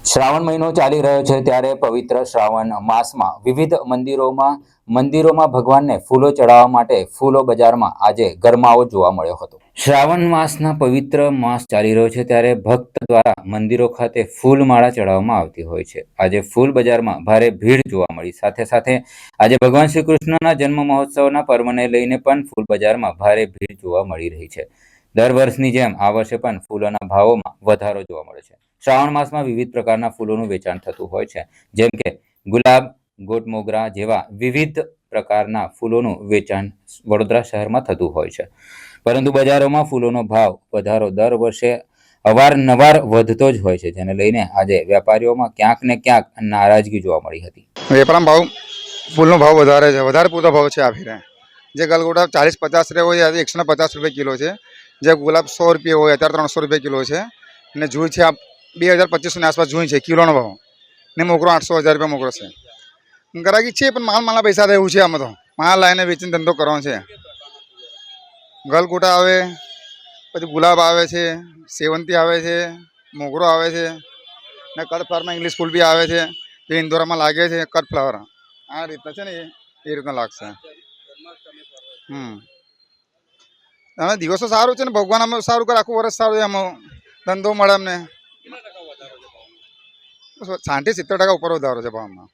શ્રાવણ મહિનો ચાલી રહ્યો છે ત્યારે પવિત્ર શ્રાવણ માસમાં વિવિધ મંદિરોમાં ભગવાનને ફૂલો ચડાવવા માટે ફૂલો બજારમાં આજે ગરમાવો જોવા મળ્યો હતો। શ્રાવણ માસના પવિત્ર માસ ચાલી રહ્યો છે ત્યારે ભક્ત દ્વારા મંદિરો ખાતે ફૂલમાળા ચડાવવામાં આવતી હોય છે। આજે ફૂલ બજારમાં ભારે ભીડ જોવા મળી। સાથે સાથે આજે ભગવાન શ્રી કૃષ્ણના જન્મ મહોત્સવના પર્વને લઈને પણ ફૂલ બજારમાં ભારે ભીડ જોવા મળી રહી છે। દર વર્ષની જેમ આ વર્ષે પણ ફૂલોના ભાવોમાં વધારો જોવા મળે છે। શ્રાવણ માસમાં વિવિધ પ્રકારના ફૂલોનું વેચાણ થતું હોય છે, જેમ કે ગુલાબ, ગોટમોગરા જેવા વિવિધ પ્રકારના ફૂલોનું વેચાણ વડોદરા શહેરમાં થતું હોય છે। પરંતુ બજારોમાં ફૂલોનો ભાવ વધારો દર વર્ષે અવારનવાર વધતો જ હોય છે, જેને લઈને આજે વેપારીઓમાં ક્યાંક ને ક્યાંક નારાજગી જોવા મળી હતી। વેપારમાં ભાવ ફૂલનો ભાવ વધારે પૂરતો ભાવ છે। આ ફેરે જે ગલગોટા 40-50 હોય આજે 150 રૂપિયા કિલો છે। જે ગુલાબ 100 રૂપિયા હોય અત્યારે 300 રૂપિયા કિલો છે। અને જુઈ છે 2000-2500 ની આસપાસ જુઈ છે કિલોનો ભાવ, ને મોગરો 800-1000 રૂપિયા મોગરો છે। ગરાગી છે પણ માલના પૈસા રહેવું છે। આમાં તો માલ લાવીને વેચીને ધંધો કરવાનો છે। ગલગોટા આવે, પછી ગુલાબ આવે છે, સેવંતી આવે છે, મોગરો આવે છે, ને કડફ્લાવરમાં ઇંગ્લિશ ફૂલ બી આવે છે, જે ઇન્દોરામાં લાગે છે। કડફ્લાવર આ રીતના છે ને એ રીતના લાગશે। અને દિવસો સારું છે ને, ભગવાન અમે સારું કરે, આખું વર્ષ સારું છે, એમાં ધંધો મળે અમને 60-70% ઉપર વધારો છે ભાવમાં।